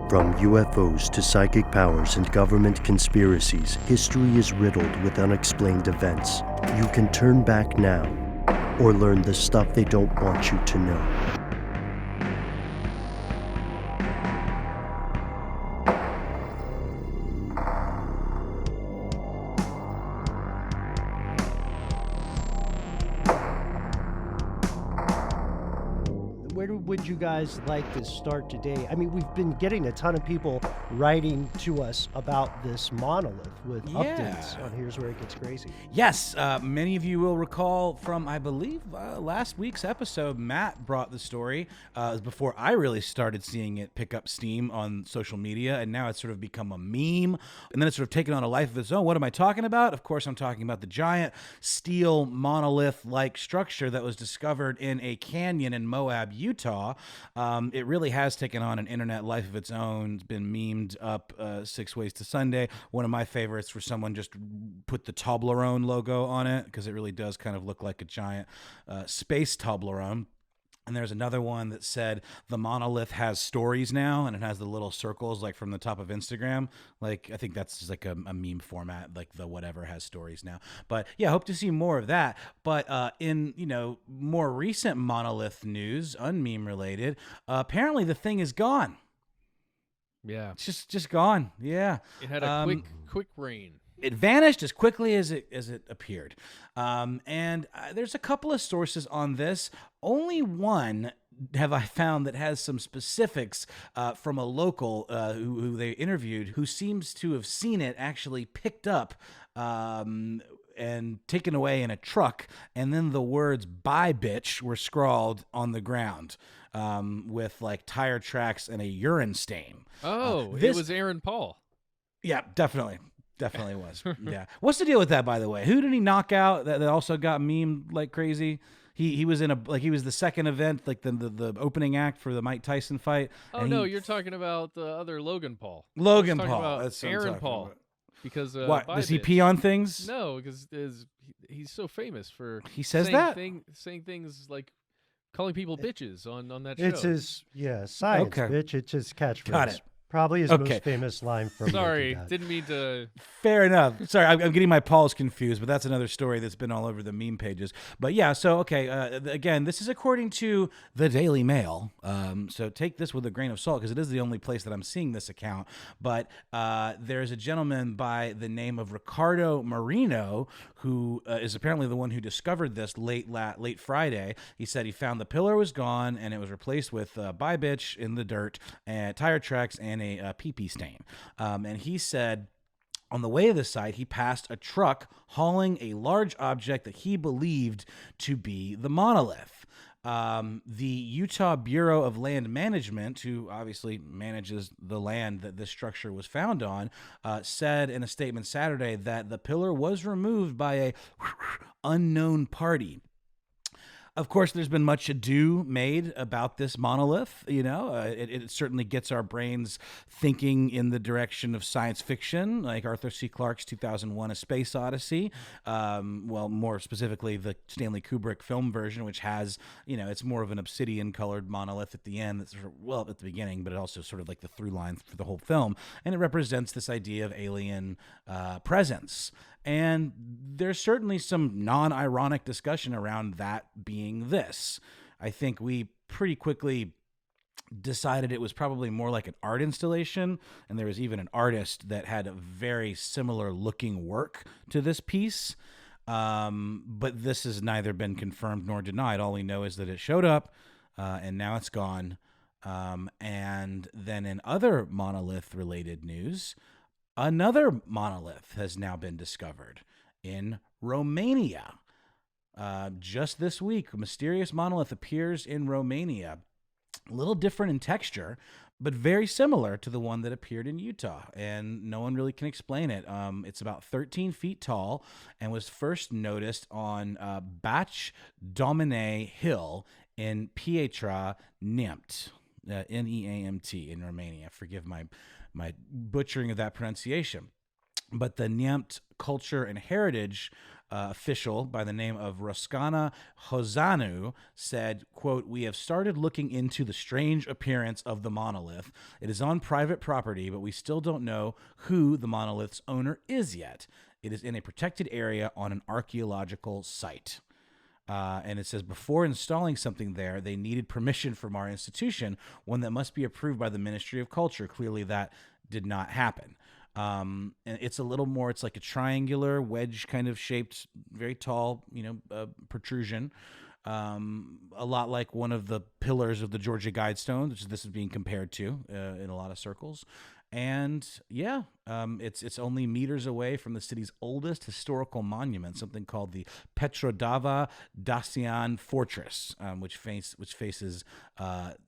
From UFOs to psychic powers and government conspiracies, history is riddled with unexplained events. You can turn back now or learn the stuff they don't want you to know. Where would you guys like to start today? I mean, we've been getting a ton of people writing to us about this monolith with updates on Here's Where It Gets Crazy. Yes, many of you will recall from, I believe, last week's episode, Matt brought the story before I really started seeing it pick up steam on social media, and now it's sort of become a meme, and then it's sort of taken on a life of its own. What am I talking about? Of course, I'm talking about the giant steel monolith-like structure that was discovered in a canyon in Moab, Utah. It really has taken on an internet life of its own. It's been memed up 6 Ways to Sunday. One of my favorites where someone just put the Toblerone logo on it because it really does kind of look like a giant space Toblerone. And there's another one that said the monolith has stories now, and it has the little circles like from the top of Instagram. Like, I think that's just like a meme format, like the whatever has stories now. But yeah, hope to see more of that. But in, more recent monolith news, unmeme related, apparently the thing is gone. Yeah. It's just gone. Yeah. It had a quick reign. It vanished as quickly as it appeared. And there's a couple of sources on this. Only one have I found that has some specifics from a local who they interviewed, who seems to have seen it actually picked up and taken away in a truck, and then the words "bye bitch" were scrawled on the ground with like tire tracks and a urine stain. Oh, it was Aaron Paul. Yeah, definitely was. Yeah. What's the deal with that, by the way? Who did he knock out that also got memed like crazy? He was in he was the second event, like the opening act for the Mike Tyson fight. Oh no, you're talking about the other Logan Paul. Logan Paul. About That's Aaron Paul. About. Because what does he pee on things? No, because he's so famous for saying things like calling people bitches on that show. It's his science bitch. It's his catchphrase. Got it. Probably his most famous line from. Sorry, didn't mean to. Fair enough. Sorry, I'm getting my Pauls confused, but that's another story that's been all over the meme pages. But yeah, so okay, again, this is according to the Daily Mail. So take this with a grain of salt because it is the only place that I'm seeing this account. But there's a gentleman by the name of Ricardo Marino who is apparently the one who discovered this late Friday. He said he found the pillar was gone and it was replaced with "bye bitch" in the dirt and tire tracks and a pee-pee stain. And he said on the way to the site, he passed a truck hauling a large object that he believed to be the monolith. The Utah Bureau of Land Management, who obviously manages the land that this structure was found on, said in a statement Saturday that the pillar was removed by a unknown party. Of course, there's been much ado made about this monolith. It certainly gets our brains thinking in the direction of science fiction, like Arthur C. Clarke's 2001: A Space Odyssey. Well, more specifically, the Stanley Kubrick film version, which has, it's more of an obsidian-colored monolith at the end. That's at the beginning, but it also sort of like the through line for the whole film, and it represents this idea of alien presence. And there's certainly some non-ironic discussion around that being this. I think we pretty quickly decided it was probably more like an art installation, and there was even an artist that had a very similar looking work to this piece. But this has neither been confirmed nor denied. All we know is that it showed up, and now it's gone. And then in other monolith-related news, another monolith has now been discovered in Romania. Just this week, a mysterious monolith appears in Romania. A little different in texture, but very similar to the one that appeared in Utah, and no one really can explain it. It's about 13 feet tall and was first noticed on Bac Domine Hill in Pietra Neamt, Neamt in Romania. Forgive my butchering of that pronunciation. But the Neamt Culture and Heritage official by the name of Roskana Hozanu said, quote, "We have started looking into the strange appearance of the monolith. It is on private property, but we still don't know who the monolith's owner is yet. It is in a protected area on an archaeological site." And it says, before installing something there, they needed permission from our institution, one that must be approved by the Ministry of Culture. Clearly, that did not happen. And it's a little more, it's like a triangular wedge kind of shaped, very tall, protrusion. A lot like one of the pillars of the Georgia Guidestone, which this is being compared to in a lot of circles. And yeah, it's only meters away from the city's oldest historical monument, something called the Petrodava Dacian Fortress, which faces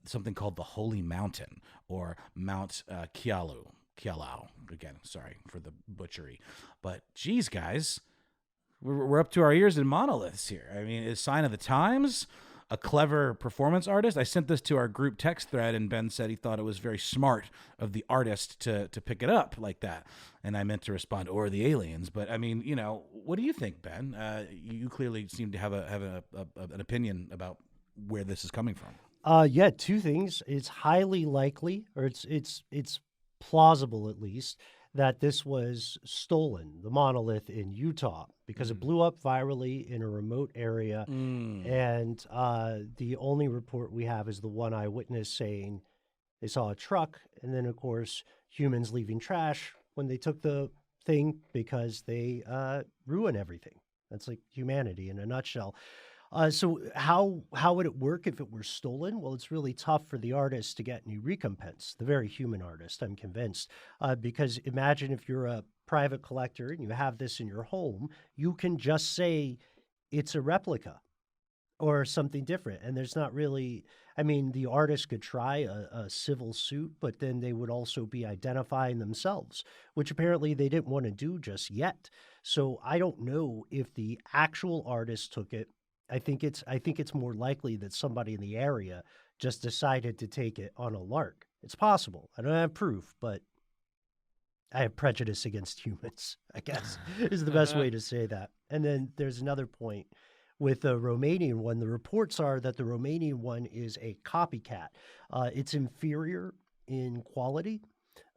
something called the Holy Mountain, or Mount Kialau. Again, sorry for the butchery, but geez, guys, we're up to our ears in monoliths here. I mean, it's a sign of the times. A clever performance artist. I sent this to our group text thread, and Ben said he thought it was very smart of the artist to pick it up like that. And I meant to respond, or the aliens. But I mean, what do you think, Ben? You clearly seem to have an opinion about where this is coming from. Yeah, two things. It's highly likely, or it's plausible at least, that this was stolen, the monolith in Utah, because it blew up virally in a remote area. And the only report we have is the one eyewitness saying they saw a truck, and then, of course, humans leaving trash when they took the thing, because they ruin everything. That's like humanity in a nutshell. So how would it work if it were stolen? Well, it's really tough for the artist to get any recompense, the very human artist, I'm convinced. Because imagine if you're a private collector and you have this in your home, you can just say it's a replica or something different. And there's not really, the artist could try a civil suit, but then they would also be identifying themselves, which apparently they didn't want to do just yet. So I don't know if the actual artist took it. I think it's more likely that somebody in the area just decided to take it on a lark. It's possible. I don't have proof, but I have prejudice against humans, I guess, is the best way to say that. And then there's another point with the Romanian one. The reports are that the Romanian one is a copycat. It's inferior in quality.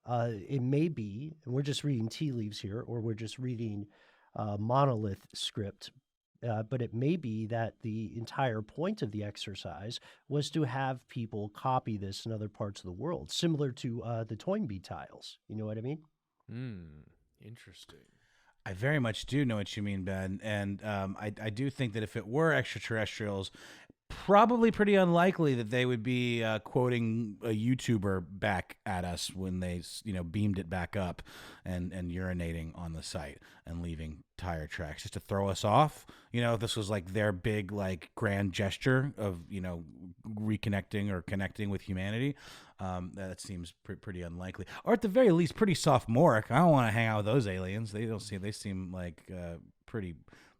It may be, and we're just reading tea leaves here, or we're just reading Monolith script, but it may be that the entire point of the exercise was to have people copy this in other parts of the world, similar to the Toynbee tiles. You know what I mean? Interesting. I very much do know what you mean, Ben. And I do think that if it were extraterrestrials, probably pretty unlikely that they would be quoting a YouTuber back at us when they, beamed it back up and urinating on the site and leaving tire tracks just to throw us off. If this was like their big, grand gesture of, reconnecting or connecting with humanity, that seems pretty unlikely. Or at the very least, pretty sophomoric. I don't want to hang out with those aliens. They seem like pretty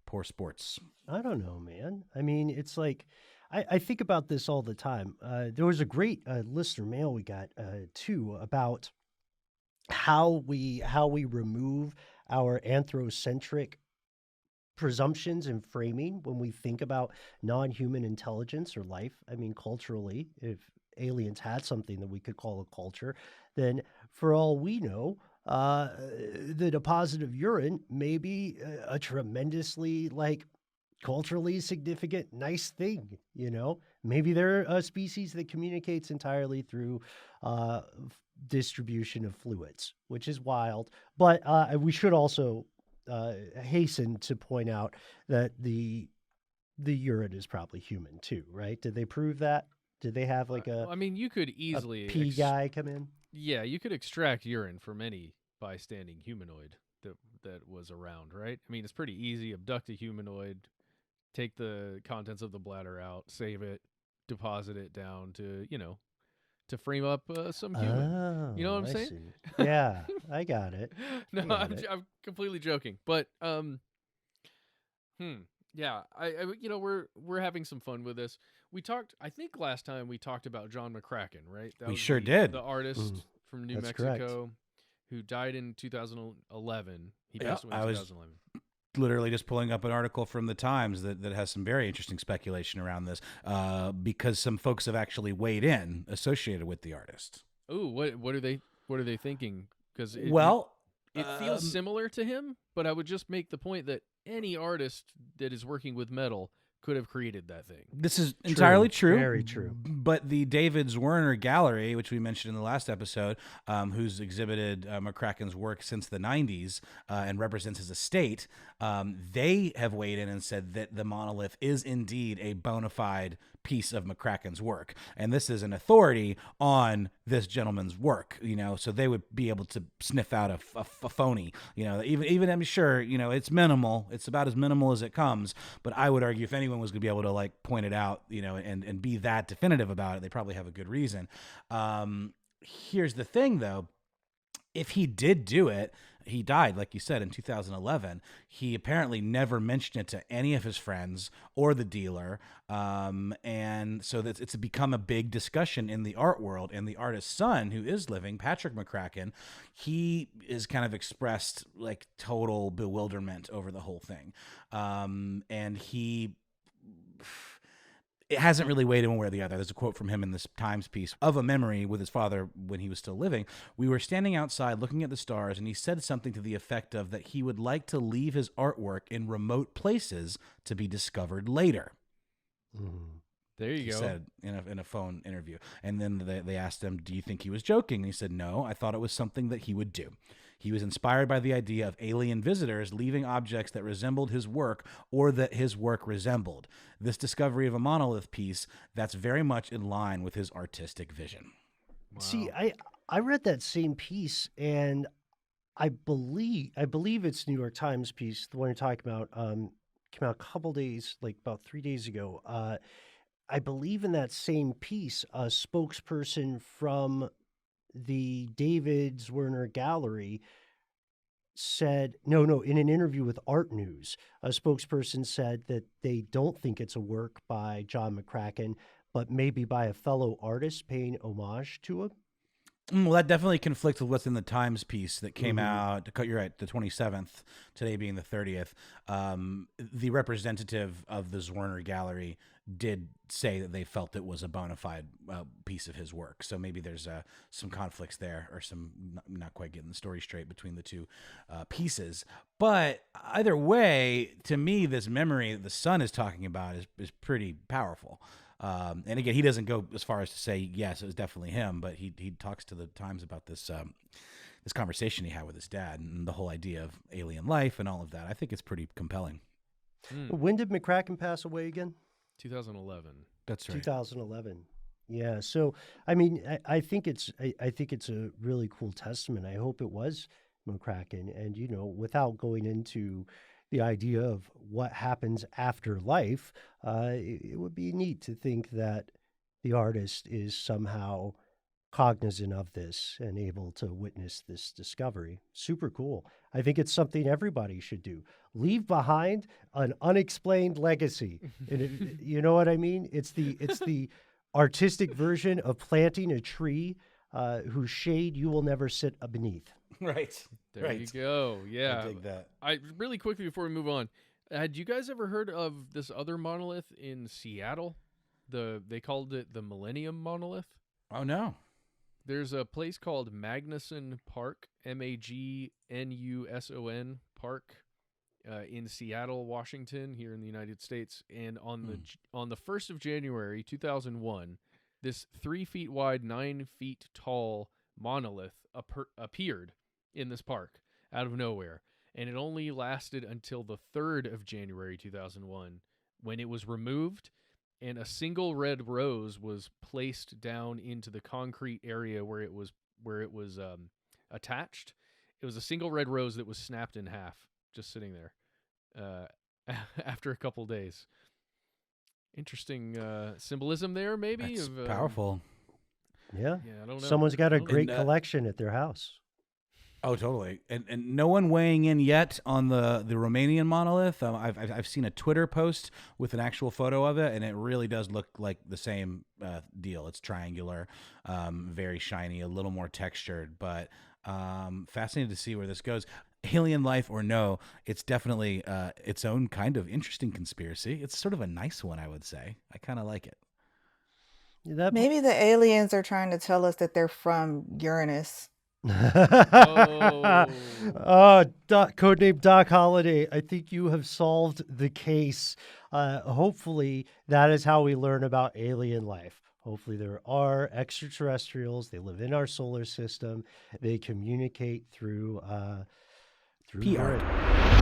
poor sports. I don't know, man. It's like, I think about this all the time. There was a great listener mail we got too about how we remove our anthrocentric presumptions and framing when we think about non-human intelligence or life. Culturally, if aliens had something that we could call a culture, then for all we know, the deposit of urine may be a tremendously culturally significant, nice thing. Maybe they're a species that communicates entirely through distribution of fluids, which is wild. But we should also hasten to point out that the urine is probably human too, right? Did they prove that? Did they have you could easily a pee guy come in? Yeah, you could extract urine from any bystanding humanoid that was around, right? It's pretty easy. Abduct a humanoid, take the contents of the bladder out, save it, deposit it down to, to frame up some human. Oh, you know what I'm I saying? see. Yeah, I got it. No, I'm completely joking. But yeah, we're having some fun with this. We talked, I think last time we talked about John McCracken, right? We sure did. The artist from New That's Mexico correct. who died in 2011. He passed away in 2011. literally just pulling up an article from the Times that has some very interesting speculation around this, because some folks have actually weighed in associated with the artist. Ooh, what are they thinking? Because it feels similar to him, but I would just make the point that any artist that is working with metal could have created that thing. This is entirely true. Very true. But the David Zwirner Gallery, which we mentioned in the last episode, who's exhibited McCracken's work since the 90s and represents his estate, they have weighed in and said that the monolith is indeed a bona fide piece of McCracken's work. And this is an authority on this gentleman's work, so they would be able to sniff out a phony, even I'm sure, it's minimal. It's about as minimal as it comes. But I would argue if anyone was going to be able to like point it out, and be that definitive about it, they probably have a good reason. Here's the thing though. If he did do it, he died, like you said, in 2011. He apparently never mentioned it to any of his friends or the dealer. And so it's become a big discussion in the art world. And the artist's son, who is living, Patrick McCracken, he is kind of expressed like total bewilderment over the whole thing. And it hasn't really weighed in one way or the other. There's a quote from him in this Times piece of a memory with his father when he was still living. We were standing outside looking at the stars, and he said something to the effect of that he would like to leave his artwork in remote places to be discovered later. There you He go. said in a phone interview. And then they asked him, do you think he was joking? And he said, no, I thought it was something that he would do. He was inspired by the idea of alien visitors leaving objects that resembled his work or that his work resembled. This discovery of a monolith piece, that's very much in line with his artistic vision. Wow. See, I read that same piece, and I believe it's New York Times piece, the one you're talking about, came out a couple days, like about 3 days ago. I believe in that same piece, a spokesperson from the David Zwirner Gallery said, no, in an interview with Art News, a spokesperson said that they don't think it's a work by John McCracken, but maybe by a fellow artist paying homage to him. Well, that definitely conflicts with what's in the Times piece that came out, you're right, the 27th, today being the 30th. The representative of the Zwirner Gallery did say that they felt it was a bona fide piece of his work. So maybe there's some conflicts there, or some not quite getting the story straight between the two pieces. But either way, to me, this memory that the son is talking about is pretty powerful. And again, he doesn't go as far as to say, yes, it was definitely him, but he talks to the Times about this this conversation he had with his dad and the whole idea of alien life and all of that. I think it's pretty compelling. When did McCracken pass away again? 2011. That's right. 2011. Yeah. So, I mean, I think it's a really cool testament. I hope it was McCracken. And, without going into the idea of what happens after life, it would be neat to think that the artist is somehow cognizant of this and able to witness this discovery. Super cool. I think it's something everybody should do. Leave behind an unexplained legacy. And you know what I mean? It's the artistic version of planting a tree whose shade you will never sit beneath. Right. There you go. Yeah. I dig that. I really quickly before we move on, had you guys ever heard of this other monolith in Seattle? They called it the Millennium Monolith. Oh, no. There's a place called Magnuson Park, Magnuson Park, in Seattle, Washington, here in the United States. And on the 1st of January 2001, this 3 feet wide, 9 feet tall monolith appeared in this park out of nowhere. And it only lasted until the 3rd of January 2001, when it was removed and a single red rose was placed down into the concrete area where it was attached. It was a single red rose that was snapped in half, just sitting there after a couple days. Interesting symbolism there, maybe. That's powerful. Yeah. Yeah, I don't know. Someone's got a great collection at their house. Oh, totally. And no one weighing in yet on the Romanian monolith. I've seen a Twitter post with an actual photo of it, and it really does look like the same deal. It's triangular, very shiny, a little more textured, but fascinated to see where this goes. alien life or no, it's definitely its own kind of interesting conspiracy. It's sort of a nice one, I would say. I kind of like it. That Maybe the aliens are trying to tell us that they're from Uranus. Oh. Codename Doc Holliday. I think you have solved the case. Hopefully, that is how we learn about alien life. Hopefully, there are extraterrestrials. They live in our solar system. They communicate through PR. Uranus.